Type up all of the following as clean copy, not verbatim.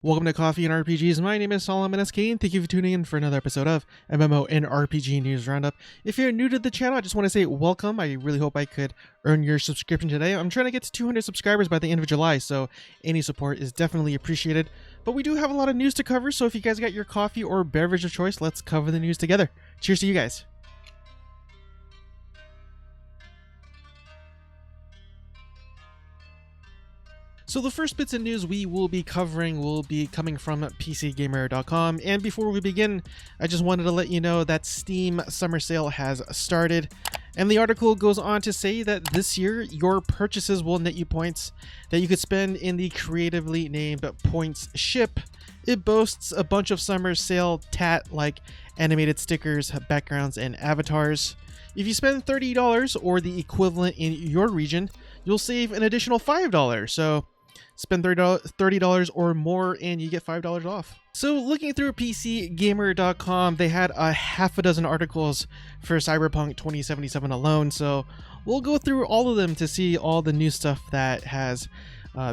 Welcome to Coffee and RPGs. My name is Solomon SK, and thank you for tuning in for another episode of MMO and RPG News Roundup. If you're new to the channel, I just want to say welcome. I really hope I could earn your subscription today. I'm trying to get to 200 subscribers by the end of July, so any support is definitely appreciated. But we do have a lot of news to cover, so if you guys got your coffee or beverage of choice, let's cover the news together. Cheers to you guys. So the first bits of news we will be covering will be coming from PCGamer.com, and before we begin, I just wanted to let you know that Steam Summer Sale has started, and the article goes on to say that this year your purchases will net you points that you could spend in the creatively named Points Ship. It boasts a bunch of Summer Sale tat like animated stickers, backgrounds, and avatars. If you spend $30 or the equivalent in your region, you'll save an additional $5, so spend $30 or more and you get $5 off. So looking through PCGamer.com, they had a half a dozen articles for Cyberpunk 2077 alone, so we'll go through all of them to see all the new stuff that has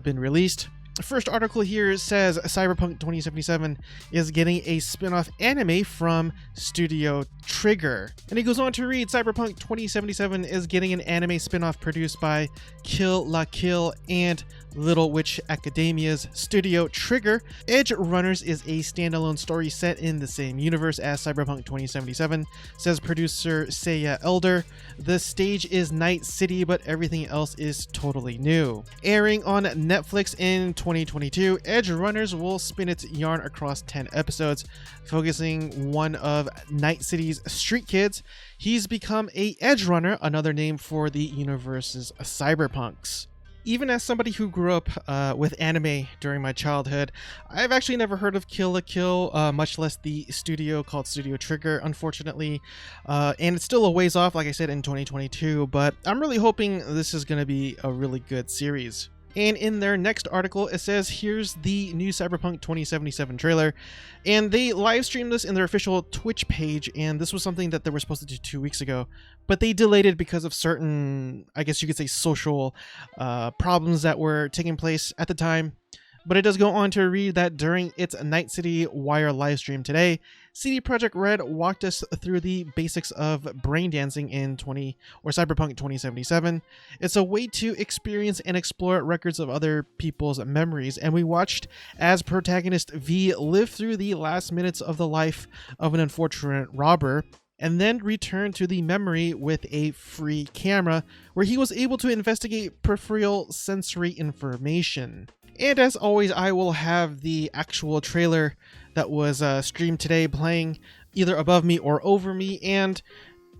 been released. The first article here says Cyberpunk 2077 is getting a spin-off anime from Studio Trigger. And it goes on to read, Cyberpunk 2077 is getting an anime spin-off produced by Kill La Kill and Little Witch Academia's Studio Trigger. Edge Runners is a standalone story set in the same universe as Cyberpunk 2077, says producer Seiya Elder. The stage is Night City, but everything else is totally new. Airing on Netflix in 2022, Edge Runners will spin its yarn across 10 episodes, focusing one of Night City's street kids. He's become a Edge Runner, another name for the universe's cyberpunks. Even as somebody who grew up with anime during my childhood, I've actually never heard of Kill la Kill, much less the studio called Studio Trigger, unfortunately. And it's still a ways off, like I said, in 2022, but I'm really hoping this is going to be a really good series. And in their next article, it says, here's the new Cyberpunk 2077 trailer. And they live streamed this in their official Twitch page, and this was something that they were supposed to do 2 weeks ago. But they delayed it because of certain, I guess you could say, social problems that were taking place at the time. But it does go on to read that during its Night City Wire livestream today, CD Projekt Red walked us through the basics of braindancing in Cyberpunk 2077. It's a way to experience and explore records of other people's memories, and we watched as protagonist V live through the last minutes of the life of an unfortunate robber, and then return to the memory with a free camera, where he was able to investigate peripheral sensory information. And as always, I will have the actual trailer that was streamed today playing either above me or over me, and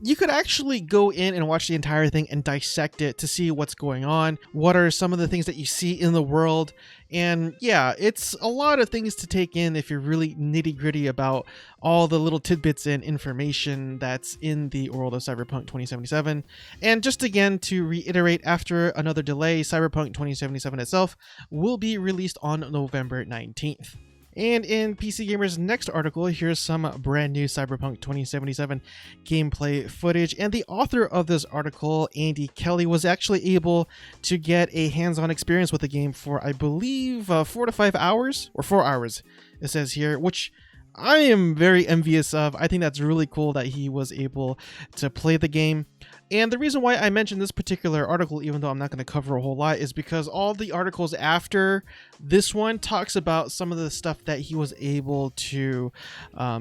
you could actually go in and watch the entire thing and dissect it to see what's going on, what are some of the things that you see in the world, and yeah, it's a lot of things to take in if you're really nitty-gritty about all the little tidbits and information that's in the world of Cyberpunk 2077. And just again to reiterate, after another delay, Cyberpunk 2077 itself will be released on November 19th. And in PC Gamer's next article, here's some brand new Cyberpunk 2077 gameplay footage. And the author of this article, Andy Kelly, was actually able to get a hands-on experience with the game for, I believe, 4 to 5 hours, or 4 hours, it says here, which I am very envious of. I think that's really cool that he was able to play the game. And the reason why I mentioned this particular article, even though I'm not going to cover a whole lot, is because all the articles after this one talks about some of the stuff that he was able to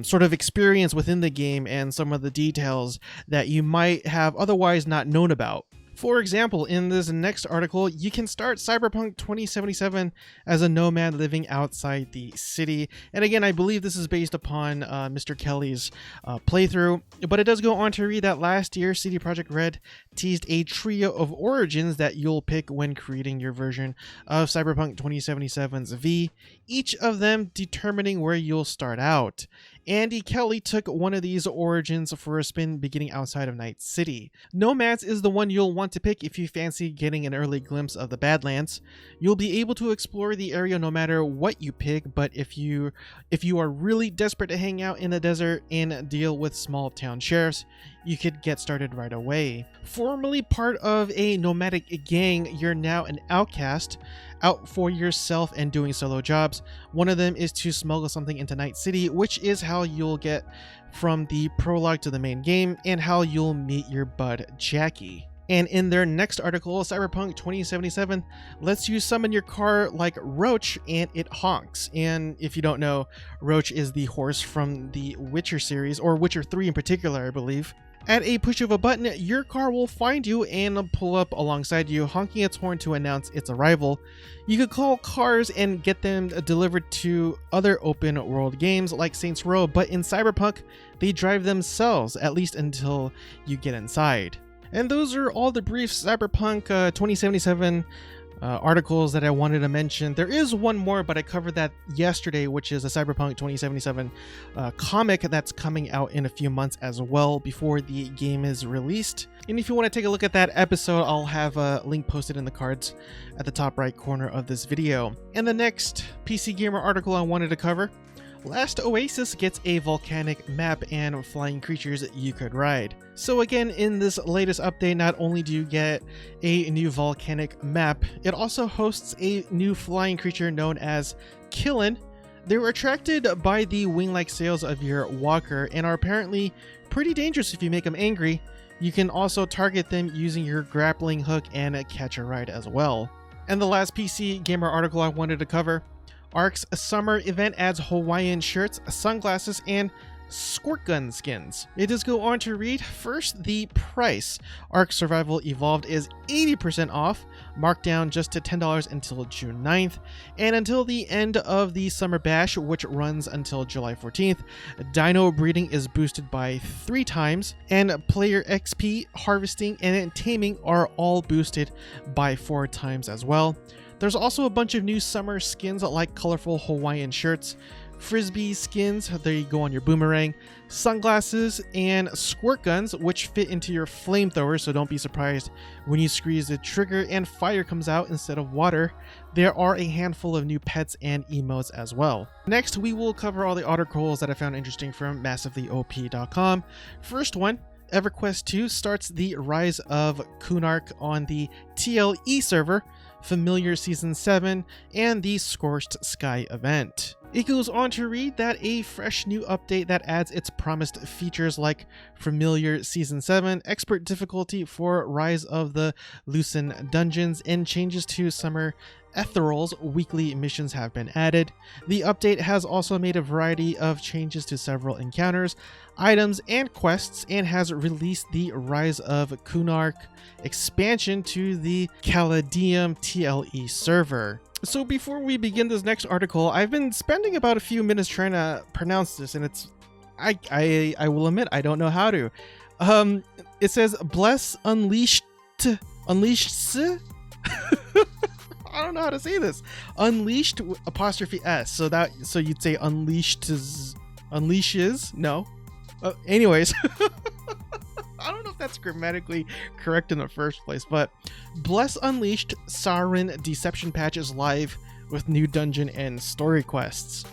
sort of experience within the game and some of the details that you might have otherwise not known about. For example, in this next article, you can start Cyberpunk 2077 as a nomad living outside the city. And again, I believe this is based upon Mr. Kelly's playthrough, but it does go on to read that last year, CD Projekt Red teased a trio of origins that you'll pick when creating your version of Cyberpunk 2077's V, each of them determining where you'll start out. Andy Kelly took one of these origins for a spin beginning outside of Night City. Nomads is the one you'll want to pick if you fancy getting an early glimpse of the Badlands. You'll be able to explore the area no matter what you pick, but if you are really desperate to hang out in the desert and deal with small town sheriffs, you could get started right away. Formerly part of a nomadic gang, you're now an outcast, out for yourself and doing solo jobs. One of them is to smuggle something into Night City, which is how you'll get from the prologue to the main game and how you'll meet your bud Jackie. And in their next article, Cyberpunk 2077 lets you summon your car like Roach and it honks. And if you don't know, Roach is the horse from the Witcher series, or Witcher 3 in particular, I believe. At a push of a button, your car will find you and pull up alongside you, honking its horn to announce its arrival. You could call cars and get them delivered to other open world games like Saints Row, but in Cyberpunk, they drive themselves, at least until you get inside. And those are all the brief Cyberpunk 2077 articles that I wanted to mention. There is one more, but I covered that yesterday, which is a Cyberpunk 2077 comic that's coming out in a few months as well before the game is released. And if you want to take a look at that episode, I'll have a link posted in the cards at the top right corner of this video. And the next PC Gamer article I wanted to cover: Last Oasis gets a volcanic map and flying creatures you could ride. So again, in this latest update, not only do you get a new volcanic map, it also hosts a new flying creature known as Killin. They were attracted by the wing-like sails of your walker and are apparently pretty dangerous if you make them angry. You can also target them using your grappling hook and catch a ride as well. And the last PC Gamer article I wanted to cover: Ark's summer event adds Hawaiian shirts, sunglasses, and squirt gun skins. It does go on to read, first, the price. Ark Survival Evolved is 80% off, marked down just to $10 until June 9th, and until the end of the Summer Bash, which runs until July 14th, dino breeding is boosted by 3 times, and player XP, harvesting, and taming are all boosted by 4 times as well. There's also a bunch of new summer skins like colorful Hawaiian shirts, frisbee skins, they go on your boomerang, sunglasses, and squirt guns, which fit into your flamethrower, so don't be surprised when you squeeze the trigger and fire comes out instead of water. There are a handful of new pets and emotes as well. Next, we will cover all the articles that I found interesting from massivelyop.com. First one: Everquest II starts the Rise of Kunark on the TLE server, Familiar Season 7, and the Scorched Sky Event. It goes on to read that a fresh new update that adds its promised features like Familiar Season 7, expert difficulty for Rise of the Lucen dungeons, and changes to Summer Ethereal's weekly missions have been added. The update has also made a variety of changes to several encounters, items, and quests, and has released the Rise of Kunark expansion to the Caladium TLE server. So before we begin this next article, I've been spending about a few minutes trying to pronounce this, and it's I will admit I don't know how to. It says Bless Unleashed. I don't know how to say this. Unleashed apostrophe S. So you'd say unleashes. No. Anyways. I don't know if that's grammatically correct in the first place, but Bless Unleashed Saurin Deception Patch is live with new dungeon and story quests.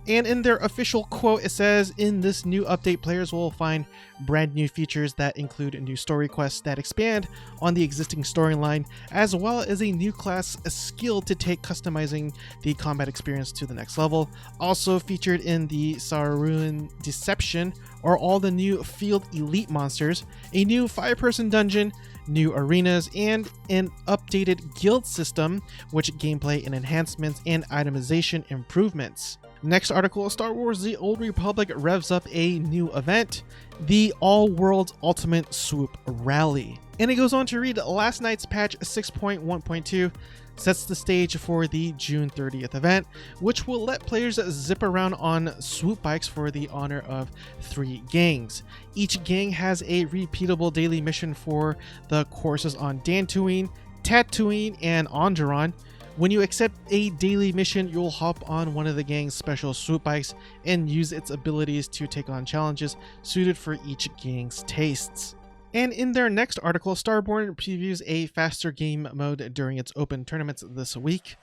And in their official quote, it says, in this new update, players will find brand new features that include new story quests that expand on the existing storyline, as well as a new class skill to take customizing the combat experience to the next level. Also featured in the Saurin Deception are all the new field elite monsters, a new 5-person dungeon, new arenas, and an updated guild system, which gameplay and enhancements and itemization improvements. Next article: Star Wars The Old Republic revs up a new event, the All Worlds Ultimate Swoop Rally. And it goes on to read, last night's patch 6.1.2 sets the stage for the June 30th event, which will let players zip around on swoop bikes for the honor of 3 gangs. Each gang has a repeatable daily mission for the courses on Dantooine, Tatooine, and Onderon. When you accept a daily mission, you'll hop on one of the gang's special swoop bikes and use its abilities to take on challenges suited for each gang's tastes. And in their next article, Starborne previews a faster game mode during its open tournaments this week.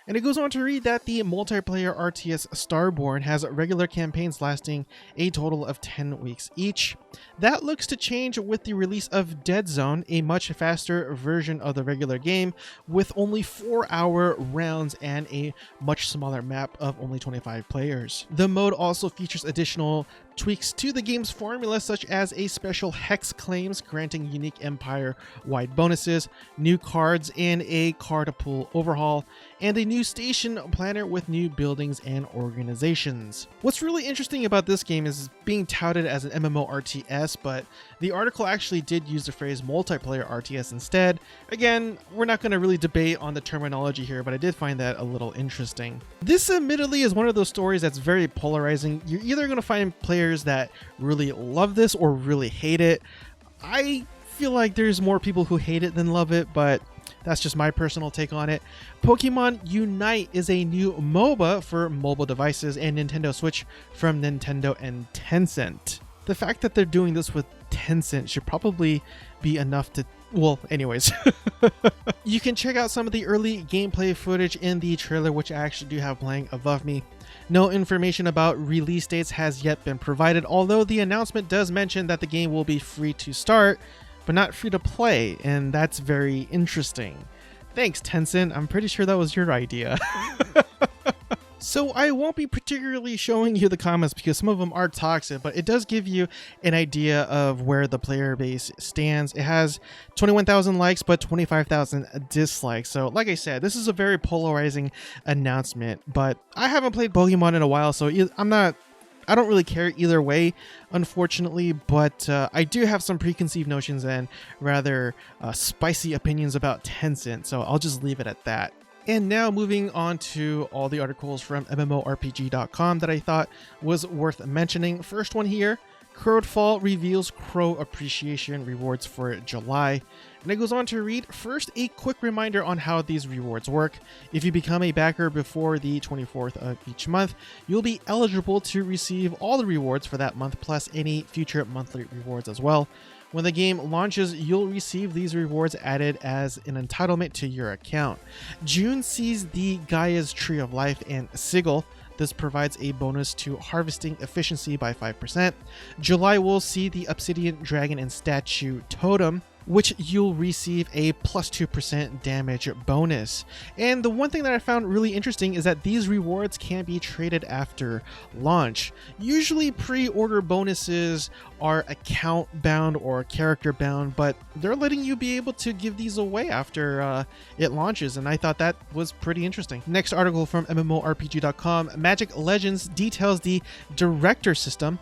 And it goes on to read that the multiplayer RTS Starborne has regular campaigns lasting a total of 10 weeks each. That looks to change with the release of Dead Zone, a much faster version of the regular game with only 4-hour rounds and a much smaller map of only 25 players. The mode also features additional tweaks to the game's formula, such as a special hex claims granting unique empire-wide bonuses, new cards and a card pool overhaul, and a new station planner with new buildings and organizations. What's really interesting about this game is being touted as an MMORTS, but the article actually did use the phrase multiplayer RTS instead. Again, we're not going to really debate on the terminology here, but I did find that a little interesting. This admittedly is one of those stories that's very polarizing. You're either going to find players that really love this or really hate it. I feel like there's more people who hate it than love it, but that's just my personal take on it. Pokemon Unite is a new MOBA for mobile devices and Nintendo Switch from Nintendo and Tencent. The fact that they're doing this with Tencent should probably be enough to... Well, anyways. You can check out some of the early gameplay footage in the trailer, which I actually do have playing above me. No information about release dates has yet been provided, although the announcement does mention that the game will be free to start, but not free to play, and that's very interesting. Thanks, Tencent. I'm pretty sure that was your idea. So I won't be particularly showing you the comments because some of them are toxic, but it does give you an idea of where the player base stands. It has 21,000 likes, but 25,000 dislikes. So like I said, this is a very polarizing announcement, but I haven't played Pokemon in a while, so I don't really care either way, unfortunately, but I do have some preconceived notions and rather spicy opinions about Tencent, so I'll just leave it at that. And now moving on to all the articles from MMORPG.com that I thought was worth mentioning. First one here, Crowfall reveals Crow Appreciation rewards for July. And it goes on to read, first, a quick reminder on how these rewards work. If you become a backer before the 24th of each month, you'll be eligible to receive all the rewards for that month, plus any future monthly rewards as well. When the game launches, you'll receive these rewards added as an entitlement to your account. June sees the Gaia's Tree of Life and Sigil. This provides a bonus to harvesting efficiency by 5%. July will see the Obsidian Dragon and Statue Totem, which you'll receive a plus 2% damage bonus. And the one thing that I found really interesting is that these rewards can be traded after launch. Usually pre-order bonuses are account bound or character bound, but they're letting you be able to give these away after it launches, and I thought that was pretty interesting. Next article from MMORPG.com, Magic Legends details the Director system.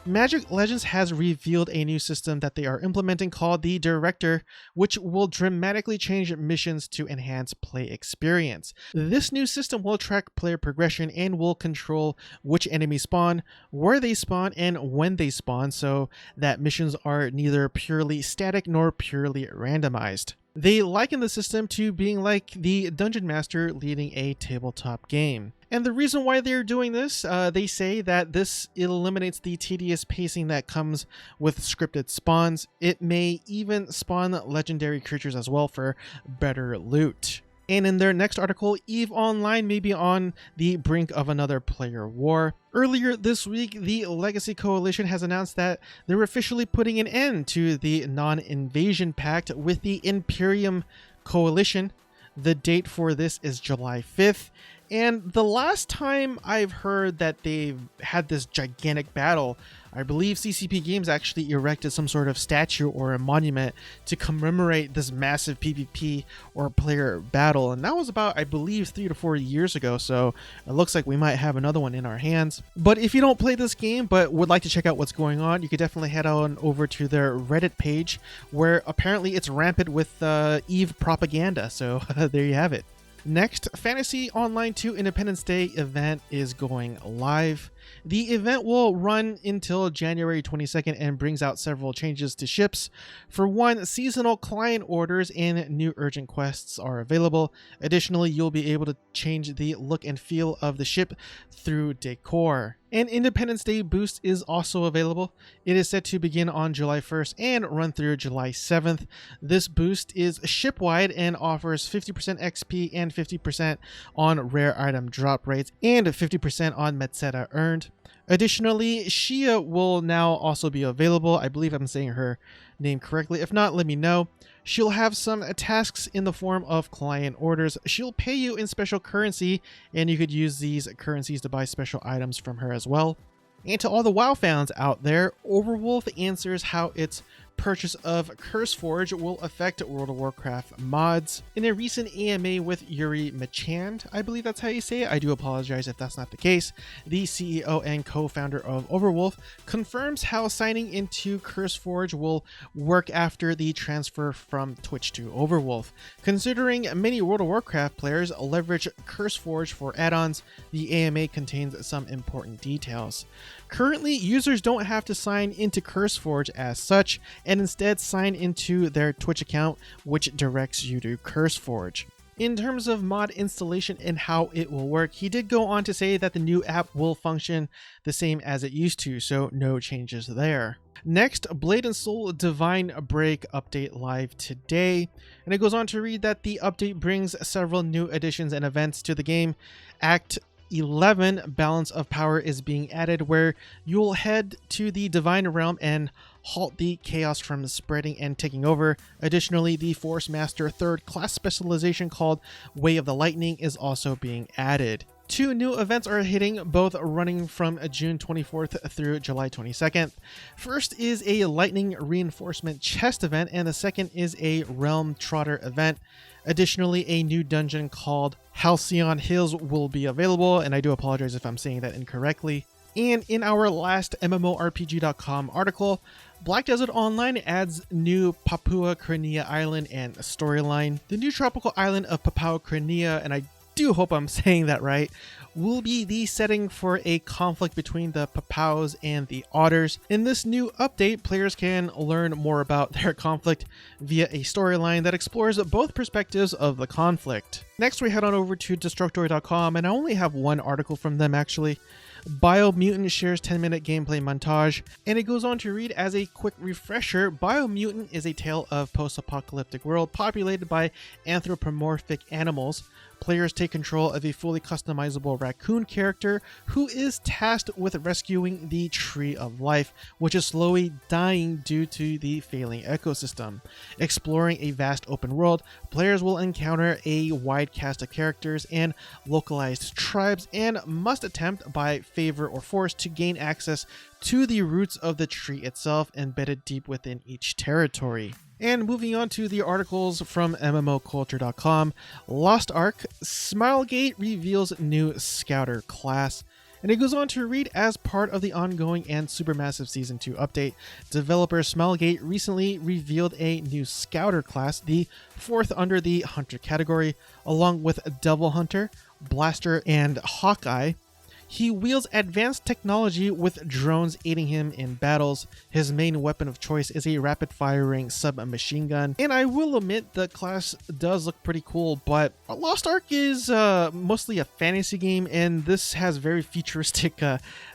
Magic Legends has revealed a new system that they are implementing called the Director, which will dramatically change missions to enhance play experience. This new system will track player progression and will control which enemies spawn, where they spawn, and when they spawn, so that missions are neither purely static nor purely randomized. They liken the system to being like the Dungeon Master leading a tabletop game. And the reason why they're doing this, they say that this eliminates the tedious pacing that comes with scripted spawns. It may even spawn legendary creatures as well for better loot. And in their next article, EVE Online may be on the brink of another player war. Earlier this week, the Legacy Coalition has announced that they're officially putting an end to the non-invasion pact with the Imperium Coalition. The date for this is July 5th. And the last time I've heard that they've had this gigantic battle, I believe CCP Games actually erected some sort of statue or a monument to commemorate this massive PvP or player battle. And that was about, I believe, 3 to 4 years ago. So it looks like we might have another one in our hands. But if you don't play this game but would like to check out what's going on, you could definitely head on over to their Reddit page, where apparently it's rampant with EVE propaganda. So there you have it. Next, Phantasy Online 2 Independence Day event is going live. The event will run until January 22nd and brings out several changes to ships. For one, seasonal client orders and new urgent quests are available. Additionally, you'll be able to change the look and feel of the ship through decor. An Independence Day boost is also available. It is set to begin on July 1st and run through July 7th. This boost is ship-wide and offers 50% XP and 50% on rare item drop rates and 50% on Metseta earned. Additionally, Shia will now also be available. I believe I'm saying her name correctly. If not, let me know. She'll have some tasks in the form of client orders. She'll pay you in special currency, and you could use these currencies to buy special items from her as well. And to all the WoW fans out there, Overwolf answers how its purchase of CurseForge will affect World of Warcraft mods. In a recent AMA with Yuri Machand, I believe that's how you say it, I do apologize if that's not the case, the CEO and co-founder of Overwolf confirms how signing into CurseForge will work after the transfer from Twitch to Overwolf. Considering many World of Warcraft players leverage CurseForge for add-ons, the AMA contains some important details. Currently, users don't have to sign into CurseForge as such, and instead sign into their Twitch account, which directs you to CurseForge. In terms of mod installation and how it will work, he did go on to say that the new app will function the same as it used to, so no changes there. Next, Blade and Soul Divine Break update live today, and it goes on to read that the update brings several new additions and events to the game. Act 11 Balance of Power is being added, where you'll head to the Divine Realm and halt the chaos from spreading and taking over. Additionally, the Force Master 3rd class specialization called Way of the Lightning is also being added. Two new events are hitting, both running from June 24th through July 22nd. First is a Lightning Reinforcement Chest event, and the second is a Realm Trotter event. Additionally, a new dungeon called Halcyon Hills will be available, and I do apologize if I'm saying that incorrectly. And in our last MMORPG.com article, Black Desert Online adds new Papua Crinea Island and a storyline. The new tropical island of Papua Crinea, and I do hope I'm saying that right, will be the setting for a conflict between the Papuas and the Otters. In this new update, players can learn more about their conflict via a storyline that explores both perspectives of the conflict. Next, we head on over to Destructoid.com, and I only have one article from them actually. Biomutant shares 10-minute gameplay montage, and it goes on to read, as a quick refresher, Biomutant is a tale of post-apocalyptic world populated by anthropomorphic animals. Players take control of a fully customizable raccoon character who is tasked with rescuing the Tree of Life, which is slowly dying due to the failing ecosystem. Exploring a vast open world, players will encounter a wide cast of characters and localized tribes, and must attempt by favor or force to gain access to the roots of the tree itself embedded deep within each territory. And moving on to the articles from MMOculture.com, Lost Ark, Smilegate reveals new Scouter class. And it goes on to read, as part of the ongoing and supermassive Season 2 update, developer Smilegate recently revealed a new Scouter class, the fourth under the Hunter category, along with Devil Hunter, Blaster, and Hawkeye. He wields advanced technology with drones aiding him in battles. His main weapon of choice is a rapid-firing submachine gun. And I will admit the class does look pretty cool, but Lost Ark is mostly a fantasy game, and this has very futuristic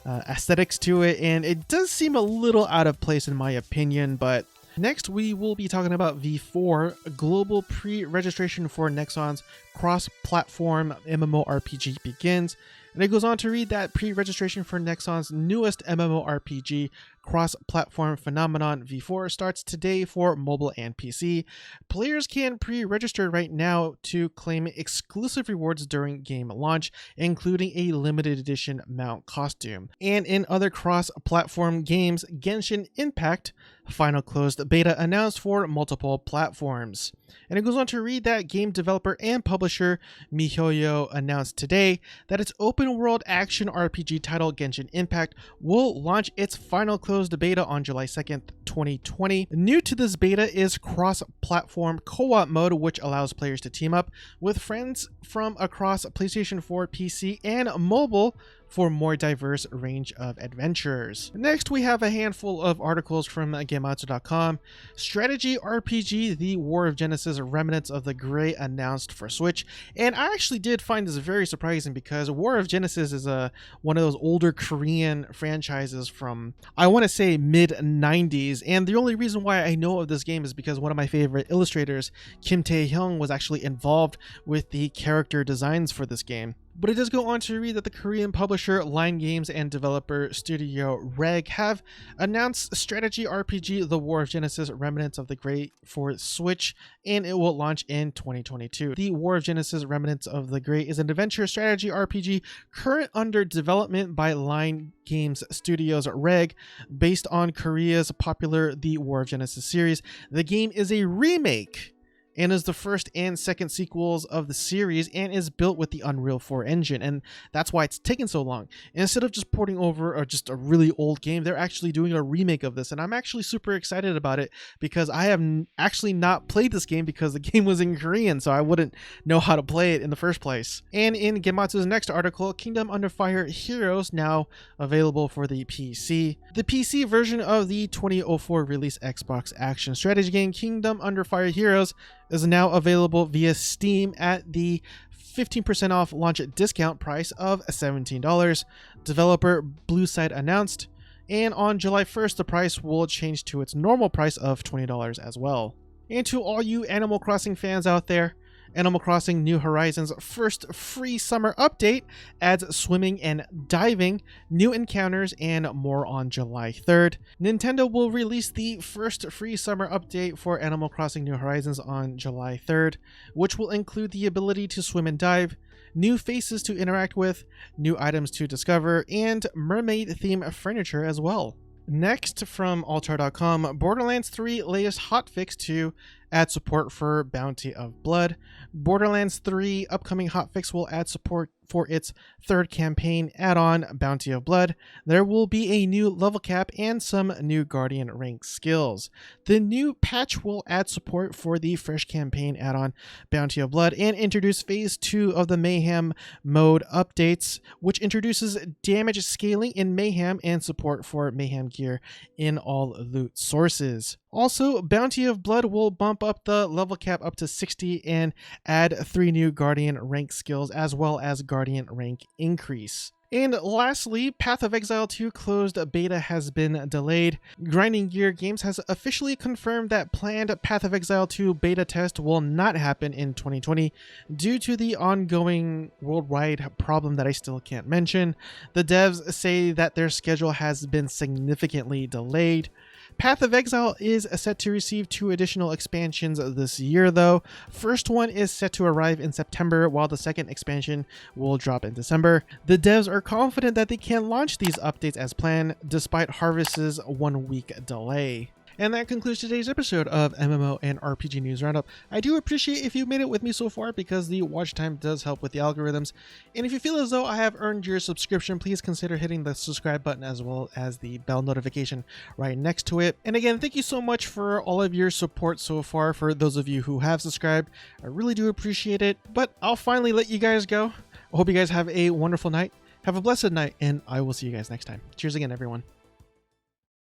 aesthetics to it, and it does seem a little out of place in my opinion. But next, we will be talking about V4. Global pre-registration for Nexon's cross-platform MMORPG begins. And it goes on to read that pre-registration for Nexon's newest MMORPG cross-platform phenomenon V4 starts today for mobile and PC. Players can pre-register right now to claim exclusive rewards during game launch, including a limited edition mount costume. And in other cross-platform games, Genshin Impact final closed beta announced for multiple platforms. And it goes on to read that game developer and publisher MiHoYo announced today that its open-world action RPG title Genshin Impact will launch its final closed beta on July 2nd, 2020. New to this beta is cross-platform co-op mode, which allows players to team up with friends from across PlayStation 4, PC, and mobile for more diverse range of adventurers. Next, we have a handful of articles from Gematsu.com. Strategy RPG The War of Genesis Remnants of the Grey announced for Switch. And I actually did find this very surprising because War of Genesis is one of those older Korean franchises from, I want to say, mid-90s. And the only reason why I know of this game is because one of my favorite illustrators, Kim Tae-hyung, was actually involved with the character designs for this game. But it does go on to read that the Korean publisher Line Games and developer Studio Reg have announced strategy RPG The War of Genesis Remnants of the Grey for Switch, and it will launch in 2022. The War of Genesis Remnants of the Grey is an adventure strategy RPG current under development by Line Games Studios Reg, based on Korea's popular The War of Genesis series. The game is a remake and is the first and second sequels of the series and is built with the Unreal 4 engine, and that's why it's taken so long. And instead of just porting over just a really old game, they're actually doing a remake of this, and I'm actually super excited about it because I have actually not played this game because the game was in Korean, so I wouldn't know how to play it in the first place. And in Gematsu's next article, Kingdom Under Fire Heroes now available for the PC. The PC version of the 2004 release Xbox action strategy game Kingdom Under Fire Heroes is now available via Steam at the 15% off launch discount price of $17. Developer Blueside announced, and on July 1st, the price will change to its normal price of $20 as well. And to all you Animal Crossing fans out there, Animal Crossing New Horizons' first free summer update adds swimming and diving, new encounters, and more on July 3rd. Nintendo will release the first free summer update for Animal Crossing New Horizons on July 3rd, which will include the ability to swim and dive, new faces to interact with, new items to discover, and mermaid-themed furniture as well. Next, from Altar.com, Borderlands 3 latest hotfix to add support for Bounty of Blood. Borderlands 3 upcoming hotfix will add support for its third campaign add-on, Bounty of Blood. There will be a new level cap and some new Guardian rank skills. The new patch will add support for the fresh campaign add-on, Bounty of Blood, and introduce Phase 2 of the Mayhem mode updates, which introduces damage scaling in Mayhem and support for Mayhem gear in all loot sources. Also, Bounty of Blood will bump up the level cap up to 60 and add 3 new Guardian rank skills as well as Guardian rank increase. And lastly, Path of Exile 2 closed beta has been delayed. Grinding Gear Games has officially confirmed that planned Path of Exile 2 beta test will not happen in 2020 due to the ongoing worldwide problem that I still can't mention. The devs say that their schedule has been significantly delayed. Path of Exile is set to receive 2 additional expansions this year though. First one is set to arrive in September, while the second expansion will drop in December. The devs are confident that they can launch these updates as planned despite Harvest's 1-week delay. And that concludes today's episode of MMO and RPG News Roundup. I do appreciate if you made it with me so far because the watch time does help with the algorithms. And if you feel as though I have earned your subscription, please consider hitting the subscribe button as well as the bell notification right next to it. And again, thank you so much for all of your support so far for those of you who have subscribed. I really do appreciate it, but I'll finally let you guys go. I hope you guys have a wonderful night. Have a blessed night, and I will see you guys next time. Cheers again, everyone.